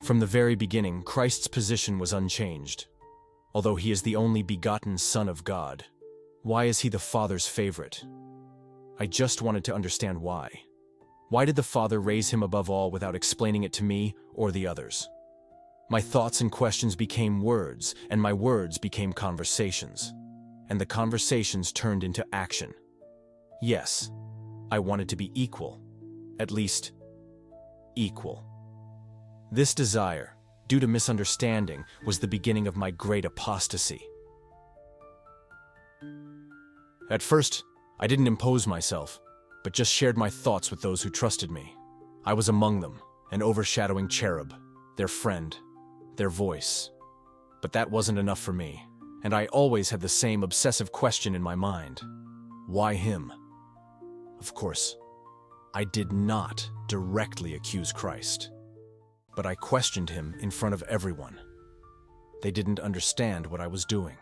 From the very beginning, Christ's position was unchanged. Although he is the only begotten Son of God, why is he the Father's favorite? I just wanted to understand why. Why did the Father raise him above all without explaining it to me or the others? My thoughts and questions became words, and my words became conversations. And the conversations turned into action. Yes, I wanted to be equal. At least, equal. This desire, due to misunderstanding, was the beginning of my great apostasy. At first, I didn't impose myself, but just shared my thoughts with those who trusted me. I was among them, an overshadowing cherub, their friend, their voice. But that wasn't enough for me, and I always had the same obsessive question in my mind. Why him? Of course, I did not directly accuse Christ, but I questioned him in front of everyone. They didn't understand what I was doing.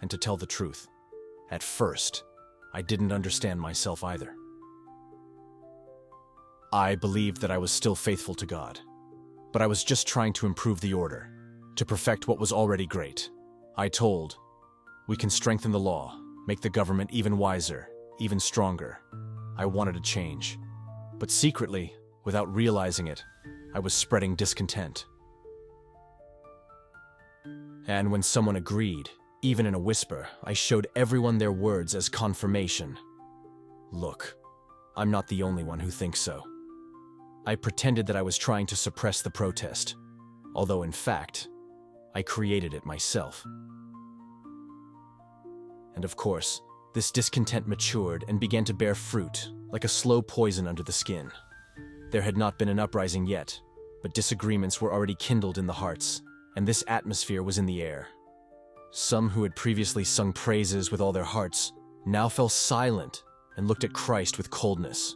And to tell the truth, at first, I didn't understand myself either. I believed that I was still faithful to God, but I was just trying to improve the order, to perfect what was already great. I told, we can strengthen the law, make the government even wiser, even stronger. I wanted to change, but secretly, without realizing it, I was spreading discontent. And when someone agreed, even in a whisper, I showed everyone their words as confirmation. Look, I'm not the only one who thinks so. I pretended that I was trying to suppress the protest, although in fact, I created it myself. And of course, this discontent matured and began to bear fruit, like a slow poison under the skin. There had not been an uprising yet, but disagreements were already kindled in the hearts, and this atmosphere was in the air. Some who had previously sung praises with all their hearts now fell silent and looked at Christ with coldness.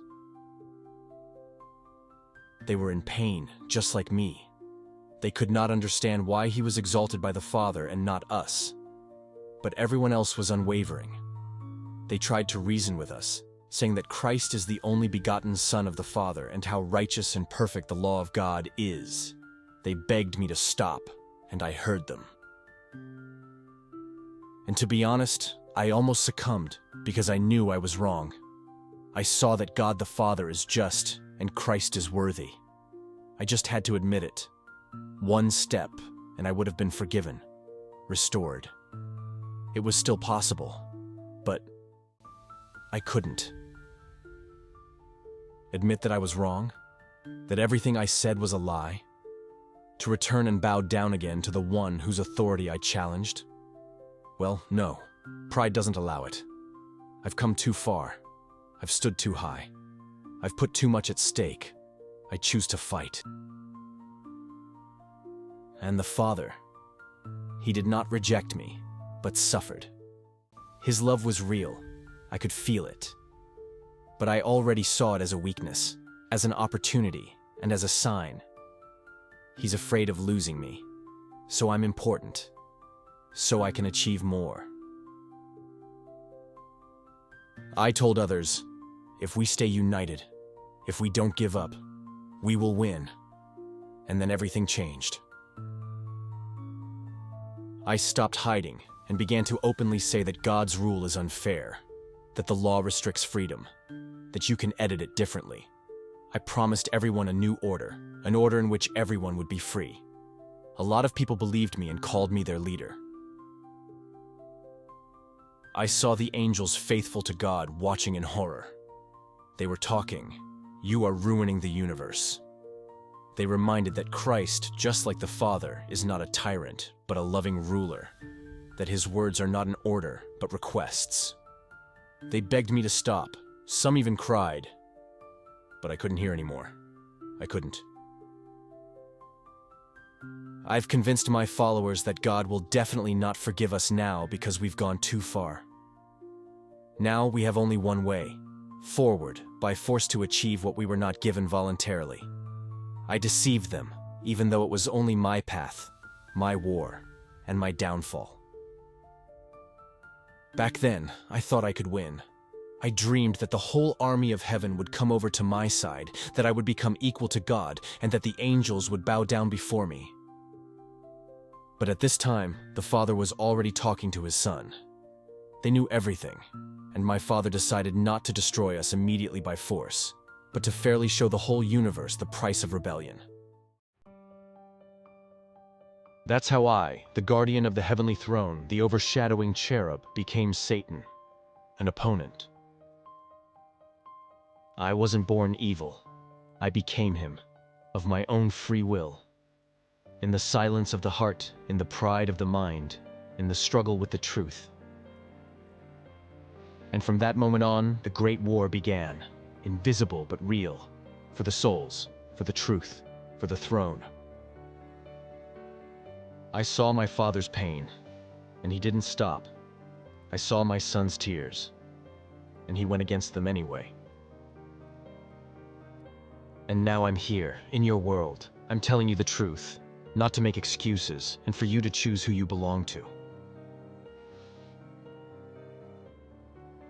They were in pain, just like me. They could not understand why he was exalted by the Father and not us. But everyone else was unwavering. They tried to reason with us, saying that Christ is the only begotten Son of the Father and how righteous and perfect the law of God is. They begged me to stop, and I heard them. And to be honest, I almost succumbed because I knew I was wrong. I saw that God the Father is just and Christ is worthy. I just had to admit it. One step, and I would have been forgiven, restored. It was still possible, but I couldn't. Admit that I was wrong, that everything I said was a lie, to return and bow down again to the one whose authority I challenged? Well, no. Pride doesn't allow it. I've come too far. I've stood too high. I've put too much at stake. I choose to fight. And the Father, he did not reject me, but suffered. His love was real. I could feel it. But I already saw it as a weakness, as an opportunity, and as a sign. He's afraid of losing me, so I'm important, so I can achieve more. I told others, if we stay united, if we don't give up, we will win. And then everything changed. I stopped hiding and began to openly say that God's rule is unfair, that the law restricts freedom, that you can edit it differently. I promised everyone a new order, an order in which everyone would be free. A lot of people believed me and called me their leader. I saw the angels faithful to God watching in horror. They were talking, "You are ruining the universe." They reminded that Christ, just like the Father, is not a tyrant, but a loving ruler, that his words are not an order, but requests. They begged me to stop. Some even cried. But I couldn't hear anymore. I couldn't. I've convinced my followers that God will definitely not forgive us now because we've gone too far. Now we have only one way, forward, by force to achieve what we were not given voluntarily. I deceived them, even though it was only my path, my war, and my downfall. Back then, I thought I could win. I dreamed that the whole army of heaven would come over to my side, that I would become equal to God, and that the angels would bow down before me. But at this time, the Father was already talking to his Son. They knew everything, and my Father decided not to destroy us immediately by force, but to fairly show the whole universe the price of rebellion. That's how I, the guardian of the heavenly throne, the overshadowing cherub, became Satan, an opponent. I wasn't born evil. I became him, of my own free will. In the silence of the heart, in the pride of the mind, in the struggle with the truth. And from that moment on, the great war began, invisible but real, for the souls, for the truth, for the throne. I saw my Father's pain, and he didn't stop. I saw my Son's tears, and he went against them anyway. And now I'm here, in your world. I'm telling you the truth, not to make excuses, and for you to choose who you belong to.